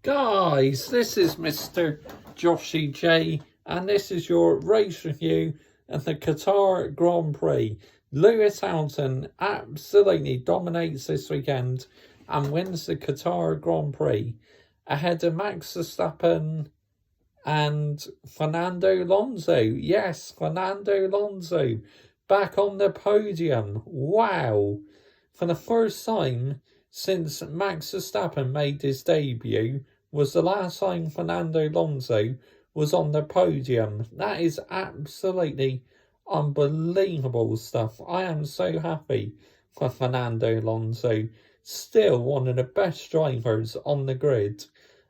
Guys, this is Mr. Joshy J, and this is your race review of the Qatar Grand Prix. Lewis Hamilton absolutely dominates this weekend and wins the Qatar Grand Prix ahead of Max Verstappen and Fernando Alonso. Yes, Fernando Alonso back on the podium. Wow. For the first time since Max Verstappen made his debut was the last time Fernando Alonso was on the podium. That is absolutely unbelievable stuff. I am so happy for Fernando Alonso. Still one of the best drivers on the grid.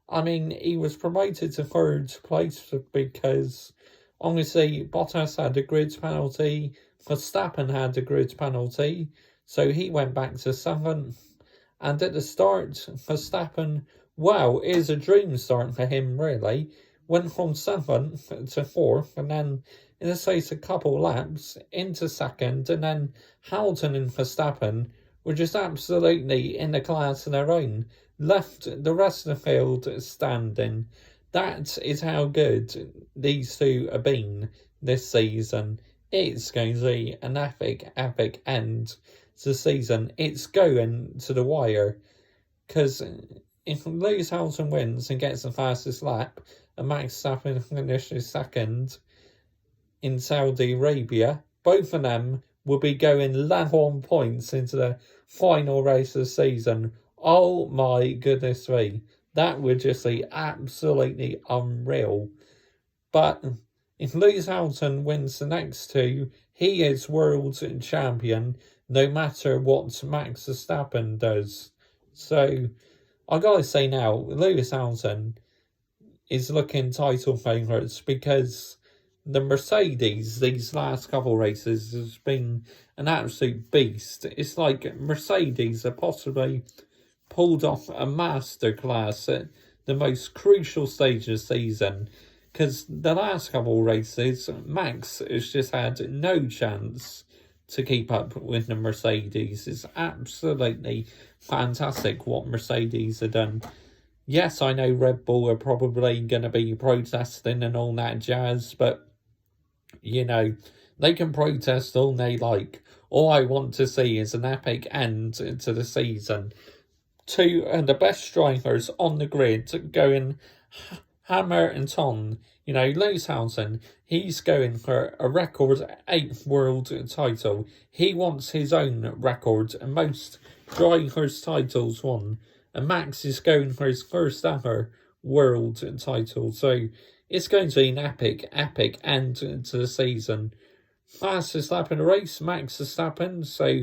I mean, he was promoted to third place because obviously Bottas had a grid penalty, Verstappen had a grid penalty, so he went back to seventh. And at the start, Verstappen, well, it is a dream start for him, really. Went from seventh to fourth, and then in the space of a couple laps, into second, and then Hamilton and Verstappen were just absolutely in the class of their own. Left the rest of the field standing. That is how good these two have been this season. It's going to be an epic end to the season. It's going to the wire, because if Lewis Hamilton wins and gets the fastest lap and Max Verstappen finishes second in Saudi Arabia, both of them will be going level on points into the final race of the season. Oh my goodness me, that would just be absolutely unreal. But if Lewis Hamilton wins the next two, he is world champion no matter what Max Verstappen does. So I gotta say now, Lewis Hamilton is looking title favourites because the Mercedes these last couple races has been an absolute beast. It's like Mercedes have possibly pulled off a masterclass at the most crucial stage of the season, because the last couple of races, Max has just had no chance to keep up with the Mercedes. It's absolutely fantastic what Mercedes have done. Yes, I know Red Bull are probably going to be protesting and all that jazz, but, you know, they can protest all they like. All I want to see is an epic end to the season. Two of the best drivers on the grid going hammer and ton. You know, Lewis Hamilton, he's going for a record 8th world title. He wants his own record, and most drivers' titles won. And Max is going for his first ever world title. So it's going to be an epic end to the season. Fastest lap in the race, Max Verstappen. So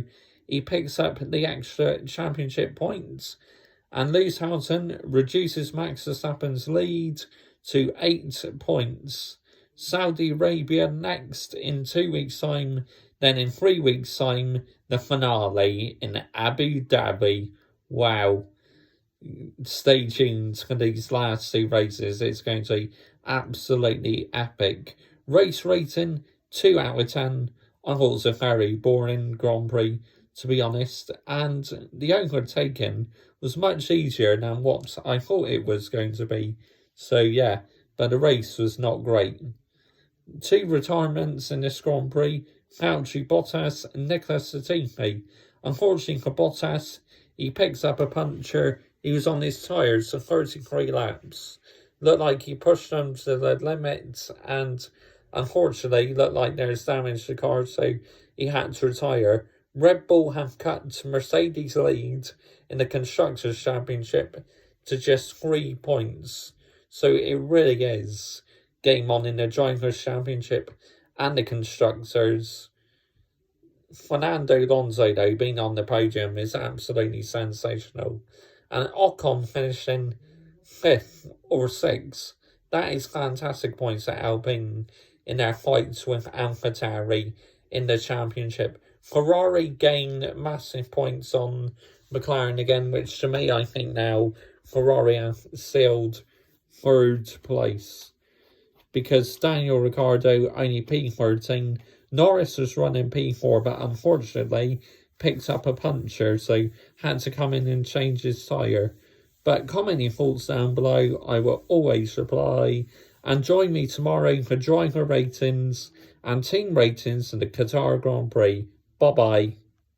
he picks up the extra championship points. And Lewis Hamilton reduces Max Verstappen's lead to 8 points. Saudi Arabia next in 2 weeks' time. Then in 3 weeks' time, the finale in Abu Dhabi. Wow. Stay tuned for these last 2 races. It's going to be absolutely epic. Race rating, 2 out of 10. I thought it was a very boring Grand Prix, to be honest. And the overtaking was much easier than what I thought it was going to be. So yeah, but the race was not great. 2 retirements in this Grand Prix, Valtteri Bottas and Nicholas Latifi. Unfortunately for Bottas, he picks up a puncture. He was on his tyres for 33 laps. Looked like he pushed them to the limit, and unfortunately looked like there's damage to the car, so he had to retire. Red Bull have cut Mercedes' lead in the Constructors' Championship to just 3 points. So it really is game on in the Drivers' Championship and the Constructors. Fernando Alonso, though, being on the podium is absolutely sensational. And Ocon finishing 5th or 6th. That is fantastic points at Alpine in their fights with AlphaTauri in the championship. Ferrari gained massive points on McLaren again, which to me, I think now Ferrari have sealed 3rd place, because Daniel Ricciardo only P13. Norris was running P4, but unfortunately picked up a puncture, so had to come in and change his tyre. But comment your thoughts down below. I will always reply. And join me tomorrow for driver ratings and team ratings in the Qatar Grand Prix. Bye-bye.